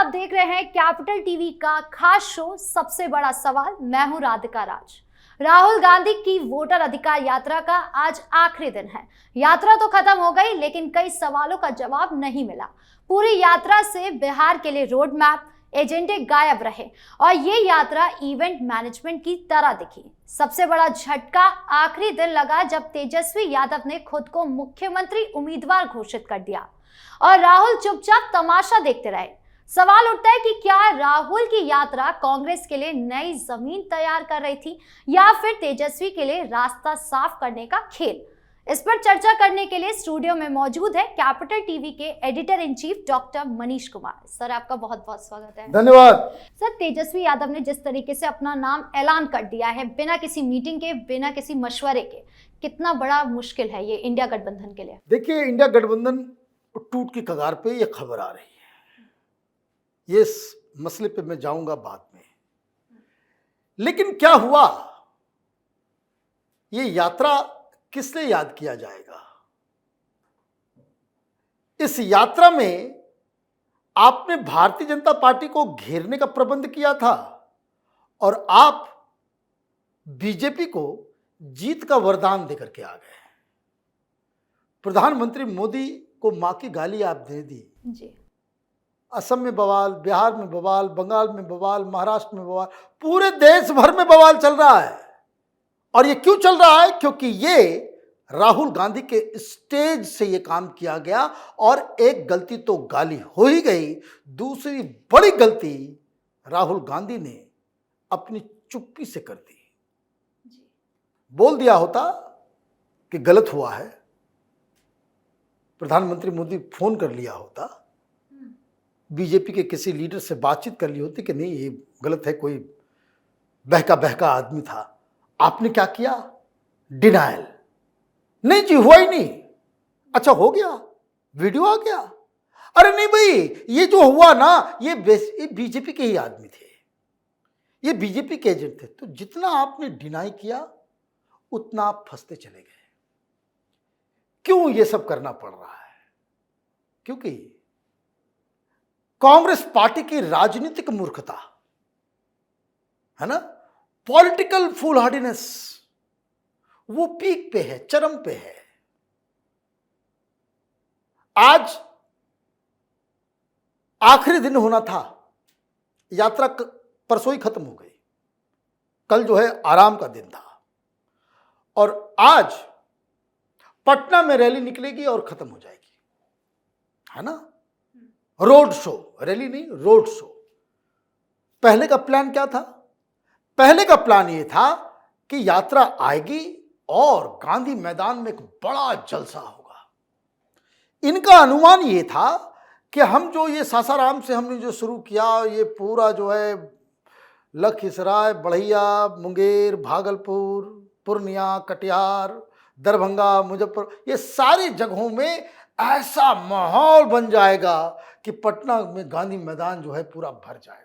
आप देख रहे हैं कैपिटल टीवी का खास शो सबसे बड़ा सवाल। मैं हूं राधिका राज। राहुल गांधी की वोटर अधिकार यात्रा का आज आखिरी दिन है। यात्रा तो खत्म हो गई, लेकिन कई सवालों का जवाब नहीं मिला। पूरी यात्रा से बिहार के लिए रोड मैप, एजेंडे गायब रहे और ये यात्रा इवेंट मैनेजमेंट की तरह दिखी। सबसे बड़ा झटका आखिरी दिन लगा जब तेजस्वी यादव ने खुद को मुख्यमंत्री उम्मीदवार घोषित कर दिया और राहुल चुपचाप तमाशा देखते रहे। सवाल उठता है कि क्या राहुल की यात्रा कांग्रेस के लिए नई जमीन तैयार कर रही थी या फिर तेजस्वी के लिए रास्ता साफ करने का खेल। इस पर चर्चा करने के लिए स्टूडियो में मौजूद है कैपिटल टीवी के editor in chief doctor Manish Kumar. Sir, आपका बहुत बहुत स्वागत है। धन्यवाद। सर, तेजस्वी यादव ने जिस तरीके से अपना नाम ऐलान कर दिया है बिना किसी मीटिंग के, बिना किसी मशवरे के, कितना बड़ा मुश्किल है ये इंडिया गठबंधन के लिए? देखिए, इंडिया गठबंधन टूट की कगार पे ये खबर आ रही है। ये इस मसले पे मैं जाऊंगा बाद में, लेकिन क्या हुआ, ये यात्रा किसने याद किया जाएगा? इस यात्रा में आपने भारतीय जनता पार्टी को घेरने का प्रबंध किया था और आप बीजेपी को जीत का वरदान देकर के आ गए। प्रधानमंत्री मोदी को मां की गाली आप दे दी जी। असम में बवाल, बिहार में बवाल, बंगाल में बवाल, महाराष्ट्र में बवाल, पूरे देश भर में बवाल चल रहा है। और ये क्यों चल रहा है? क्योंकि ये राहुल गांधी के स्टेज से ये काम किया गया और एक गलती तो गाली हो ही गई, दूसरी बड़ी गलती राहुल गांधी ने अपनी चुप्पी से कर दी। बोल दिया होता कि गलत हुआ है, प्रधानमंत्री मोदी फोन कर लिया होता, बीजेपी के किसी लीडर से बातचीत कर ली होती कि नहीं ये गलत है, कोई बहका बहका आदमी था। आपने क्या किया? डिनायल। नहीं जी, हुआ ही नहीं। अच्छा, हो गया, वीडियो आ गया। अरे नहीं भाई, ये जो हुआ ना, ये बीजेपी के ही आदमी थे, ये बीजेपी के एजेंट थे। तो जितना आपने डिनाई किया उतना आप फंसते चले गए। क्यों ये सब करना पड़ रहा है? क्योंकि कांग्रेस पार्टी की राजनीतिक मूर्खता है ना, पॉलिटिकल फूलहार्डीनेस, वो पीक पे है, चरम पे है। आज आखिरी दिन होना था, यात्रा परसों ही खत्म हो गई, कल जो है आराम का दिन था और आज पटना में रैली निकलेगी और खत्म हो जाएगी, है ना। रोड शो, रैली नहीं, रोड शो। पहले का प्लान क्या था? पहले का प्लान ये था कि यात्रा आएगी और गांधी मैदान में एक बड़ा जलसा होगा। इनका अनुमान ये था कि हम जो ये सासाराम से हमने जो शुरू किया, ये पूरा जो है लखीसराय, बढ़िया, मुंगेर, भागलपुर, पूर्णिया, कटिहार, दरभंगा, मुजफ्फर, ये सारी जगहों में ऐसा माहौल बन जाएगा कि पटना में गांधी मैदान जो है पूरा भर जाएगा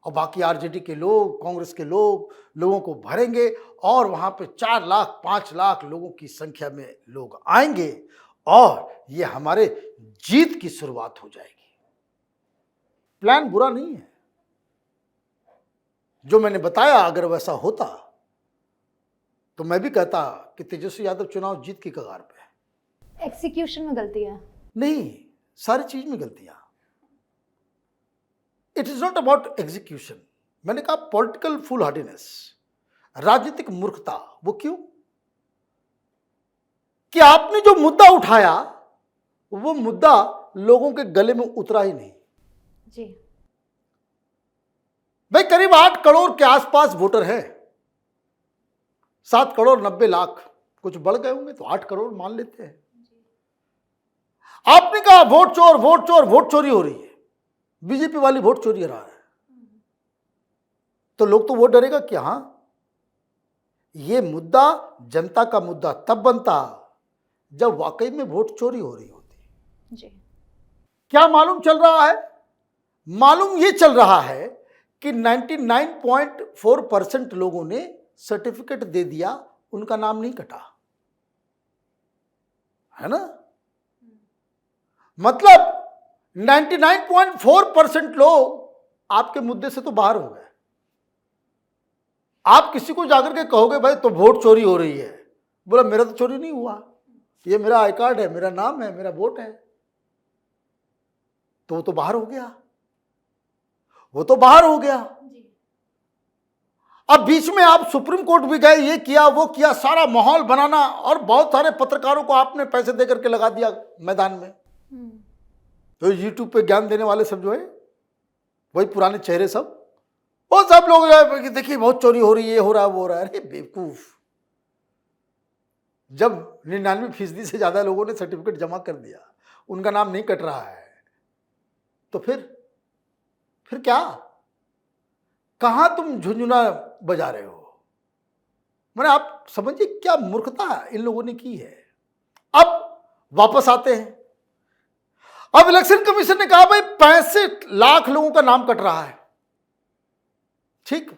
और बाकी आरजेडी के लोग, कांग्रेस के लोग लोगों को भरेंगे और वहां पे 4 लाख 5 लाख लोगों की संख्या में लोग आएंगे और ये हमारे जीत की शुरुआत हो जाएगी। प्लान बुरा नहीं है, जो मैंने बताया अगर वैसा होता तो मैं भी कहता कि तेजस्वी यादव चुनाव जीत की कगार पे है। एग्जीक्यूशन में गलती है? नहीं, सारी चीज में गलतियां। It is not about execution. मैंने कहा पॉलिटिकल फूलहार्डीनेस, राजनीतिक मूर्खता। वो क्यों? कि आपने जो मुद्दा उठाया वो मुद्दा लोगों के गले में उतरा ही नहीं जी। भाई, करीब 8 करोड़ के आसपास वोटर है, 7 करोड़ 90 लाख, कुछ बढ़ गए होंगे तो 8 करोड़ मान लेते हैं। आपने कहा वोट चोर, वोट चोर, वोट चोरी हो रही है, बीजेपी वाली वोट चोरी रहा है, तो लोग तो वोट डरेगा कि हां, ये मुद्दा जनता का मुद्दा तब बनता जब वाकई में वोट चोरी हो रही होती जी। क्या मालूम चल रहा है? मालूम ये चल रहा है कि 99.4% लोगों ने सर्टिफिकेट दे दिया, उनका नाम नहीं कटा, है ना। मतलब 99.4% लोग आपके मुद्दे से तो बाहर हो गए। आप किसी को जाकर के कहोगे भाई तो वोट चोरी हो रही है, बोला मेरा तो चोरी नहीं हुआ, ये मेरा आई कार्ड है, मेरा नाम है, मेरा वोट है, तो वो तो बाहर हो गया, वो तो बाहर हो गया। अब बीच में आप सुप्रीम कोर्ट भी गए, ये किया वो किया, सारा माहौल बनाना, और बहुत सारे पत्रकारों को आपने पैसे देकर के लगा दिया मैदान में। तो यूट्यूब पे ज्ञान देने वाले सब जो है वही पुराने चेहरे सब, वो सब लोग जो है देखिए बहुत चोरी हो रही है, ये हो रहा है, वो हो रहा है। अरे बेवकूफ, जब 99% से ज्यादा लोगों ने सर्टिफिकेट जमा कर दिया, उनका नाम नहीं कट रहा है, तो फिर क्या, कहां तुम झुंझुना बजा रहे हो? मैंने, आप समझिए क्या मूर्खता इन लोगों ने की है। अब वापस आते हैं, अब इलेक्शन कमीशन ने कहा भाई 65 लाख लोगों का नाम कट रहा है, ठीक,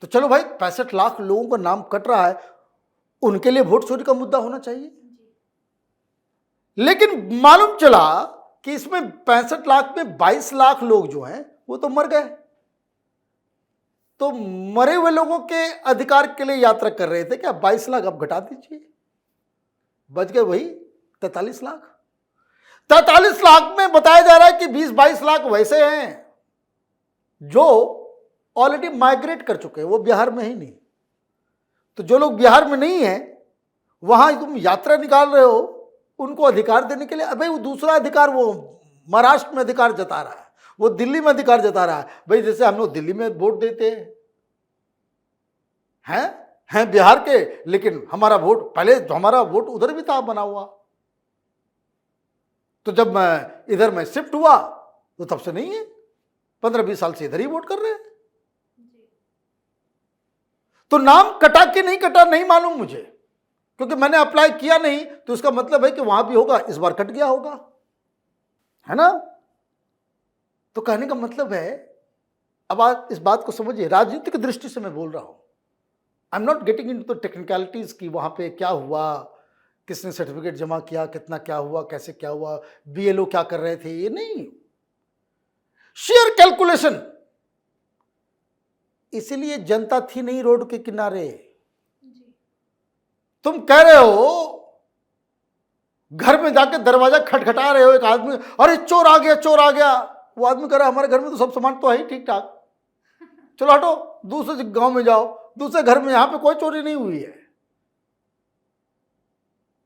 तो चलो भाई 65 लाख लोगों का नाम कट रहा है, उनके लिए वोट चोरी का मुद्दा होना चाहिए। लेकिन मालूम चला कि इसमें 65 लाख में 22 लाख लोग जो हैं वो तो मर गए, तो मरे हुए लोगों के अधिकार के लिए यात्रा कर रहे थे क्या? 22 लाख अब घटा दीजिए, बच गए वही 43 लाख। 43 लाख में बताया जा रहा है कि 20-22 लाख वैसे हैं जो ऑलरेडी माइग्रेट कर चुके हैं, वो बिहार में ही नहीं। तो जो लोग बिहार में नहीं है, वहां तुम यात्रा निकाल रहे हो उनको अधिकार देने के लिए। अबे वो दूसरा अधिकार, वो महाराष्ट्र में अधिकार जता रहा है, वो दिल्ली में अधिकार जता रहा है। भाई जैसे हम लोग दिल्ली में वोट देते हैं बिहार के, लेकिन हमारा वोट पहले, हमारा वोट उधर भी था बना हुआ, तो जब मैं इधर में शिफ्ट हुआ तो तब से नहीं है, 15-20 साल से इधर ही वोट कर रहे हैं। तो नाम कटा कि नहीं कटा नहीं मालूम मुझे, क्योंकि मैंने अप्लाई किया नहीं, तो इसका मतलब है कि वहां भी होगा, इस बार कट गया होगा, है ना? तो कहने का मतलब है, अब आप इस बात को समझिए, राजनीतिक दृष्टि से मैं बोल रहा हूं। I am not getting into the technicalities की वहां पे क्या हुआ, किसने सर्टिफिकेट जमा किया, कितना क्या हुआ, कैसे क्या हुआ, बीएलओ क्या कर रहे थे, ये नहीं, शेयर कैलकुलेशन। इसीलिए जनता थी नहीं रोड के किनारे। तुम कह रहे हो, घर में जाके दरवाजा खटखटा रहे हो, एक आदमी, अरे चोर आ गया, चोर आ गया। वो आदमी कह रहा है हमारे घर में तो सब सामान तो है ही ठीक ठाक, चलो हटो, दूसरे गांव में जाओ, दूसरे घर में, यहां पे कोई चोरी नहीं हुई है।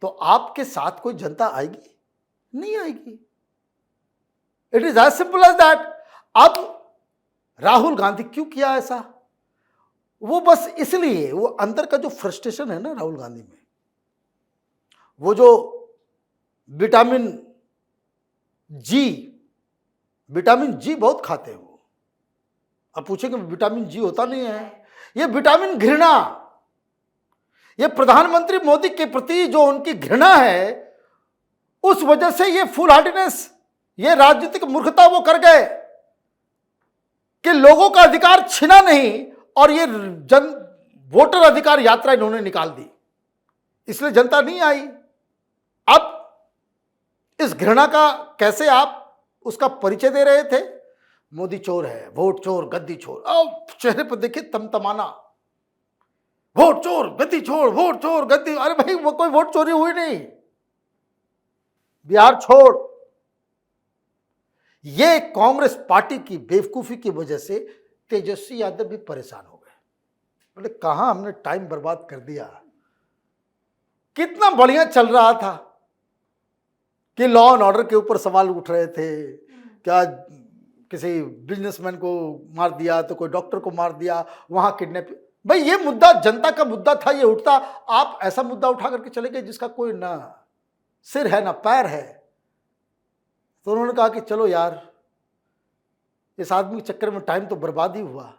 तो आपके साथ कोई जनता आएगी? नहीं आएगी। It is as simple as that. अब राहुल गांधी क्यों किया ऐसा? वो बस इसलिए, वो अंदर का जो फ्रस्ट्रेशन है ना राहुल गांधी में, वो जो विटामिन जी बहुत खाते हैं वो। अब पूछेंगे विटामिन जी होता नहीं है, ये विटामिन घृणा, ये प्रधानमंत्री मोदी के प्रति जो उनकी घृणा है, उस वजह से ये फुल हार्डनेस, ये राजनीतिक मूर्खता वो कर गए कि लोगों का अधिकार छीना नहीं, और ये वोटर अधिकार यात्रा इन्होंने निकाल दी, इसलिए जनता नहीं आई। अब इस घृणा का कैसे आप उसका परिचय दे रहे थे? मोदी चोर है, वोट चोर, गद्दी चोर। अब चेहरे पर देखिए तमतमाना, वोट चोर, गद्दी चोर, वोट चोर, गद्दी। अरे भाई वो कोई वोट चोरी हुई नहीं, बिहार छोड़। ये कांग्रेस पार्टी की बेवकूफी की वजह से तेजस्वी यादव भी परेशान हो गए। बोले कहां हमने टाइम बर्बाद कर दिया, कितना बढ़िया चल रहा था कि लॉ एंड ऑर्डर के ऊपर सवाल उठ रहे थे, क्या किसी बिजनेसमैन को मार दिया तो कोई डॉक्टर को मार दिया, वहां किडनैप। भाई ये मुद्दा जनता का मुद्दा था, ये उठता। आप ऐसा मुद्दा उठा करके चले गए जिसका कोई ना सिर है ना पैर है। तो उन्होंने कहा कि चलो यार, इस आदमी के चक्कर में टाइम तो बर्बाद ही हुआ।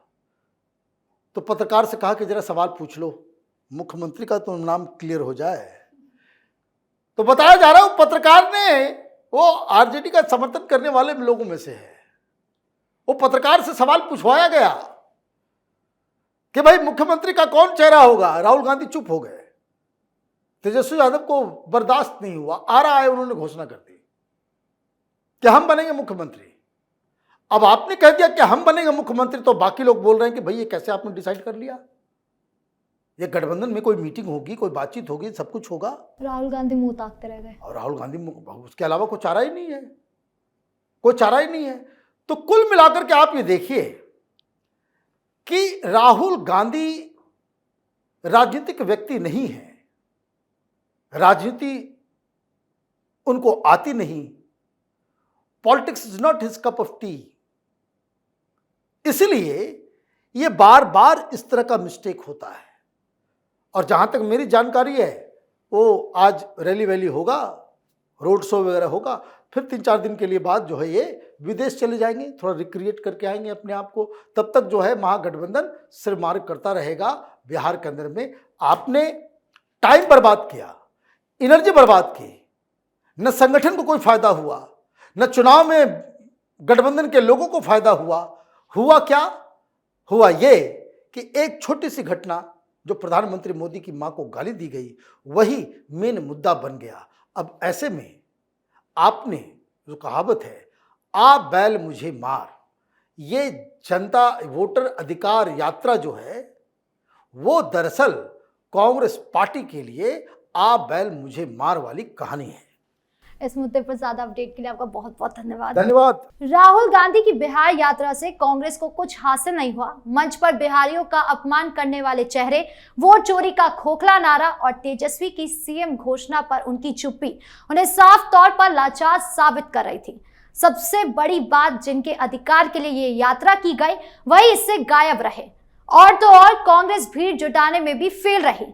तो पत्रकार से कहा कि जरा सवाल पूछ लो, मुख्यमंत्री का तो नाम क्लियर हो जाए। तो बताया जा रहा है वो पत्रकार ने, वो आरजेडी का समर्थन करने वाले लोगों में से है, वो पत्रकार से सवाल पूछवाया गया कि भाई मुख्यमंत्री का कौन चेहरा होगा। राहुल गांधी चुप हो गए, तेजस्वी यादव को बर्दाश्त नहीं हुआ, आ रहा है, उन्होंने घोषणा कर दी कि हम बनेंगे मुख्यमंत्री। अब आपने कह दिया कि हम बनेंगे मुख्यमंत्री, तो बाकी लोग बोल रहे हैं कि भाई ये कैसे आपने डिसाइड कर लिया? ये गठबंधन में कोई मीटिंग होगी, कोई बातचीत होगी, सब कुछ होगा। राहुल गांधी मुंह ताकते रह गए। और राहुल गांधी, उसके अलावा कोई चारा ही नहीं है, कोई चारा ही नहीं है। तो कुल मिलाकर के आप ये देखिए कि राहुल गांधी राजनीतिक व्यक्ति नहीं है, राजनीति उनको आती नहीं। Politics is not his cup of T. इसलिए ये बार बार इस तरह का मिस्टेक होता है। और जहां तक मेरी जानकारी है, वो आज रैली वैली होगा, रोड शो वगैरह होगा, फिर 3-4 दिन के लिए बाद जो है ये विदेश चले जाएंगे, थोड़ा रिक्रिएट करके आएंगे अपने आप को। तब तक जो है महागठबंधन सिरमार करता रहेगा बिहार के अंदर में। आपने टाइम बर्बाद किया, एनर्जी बर्बाद की, न संगठन को कोई फायदा हुआ, न चुनाव में गठबंधन के लोगों को फायदा हुआ। हुआ क्या? हुआ ये कि एक छोटी सी घटना, जो प्रधानमंत्री मोदी की मां को गाली दी गई, वही मेन मुद्दा बन गया। अब ऐसे में आपने जो कहावत है, आ बैल मुझे मार, ये जनता वोटर अधिकार यात्रा जो है, वो दरअसल कांग्रेस पार्टी के लिए आ बैल मुझे मार वाली कहानी है। इस मुद्दे पर ज्यादा अपडेट के लिए आपका बहुत बहुत धन्यवाद। धन्यवाद। राहुल गांधी की बिहार यात्रा से कांग्रेस को कुछ हासिल नहीं हुआ। मंच पर बिहारियों का अपमान करने वाले चेहरे, वोट चोरी का खोखला नारा और तेजस्वी की सीएम घोषणा पर उनकी चुप्पी उन्हें साफ तौर पर लाचार साबित कर रही थी। सबसे बड़ी बात, जिनके अधिकार के लिए ये यात्रा की गई, वही इससे गायब रहे। और तो और कांग्रेस भीड़ जुटाने में भी फेल रही।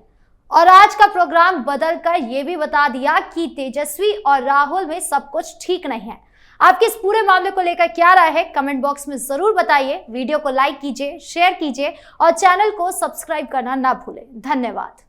और आज का प्रोग्राम बदलकर ये भी बता दिया कि तेजस्वी और राहुल में सब कुछ ठीक नहीं है। आपके इस पूरे मामले को लेकर क्या राय है, कमेंट बॉक्स में जरूर बताइए। वीडियो को लाइक कीजिए, शेयर कीजिए और चैनल को सब्सक्राइब करना ना भूलें। धन्यवाद।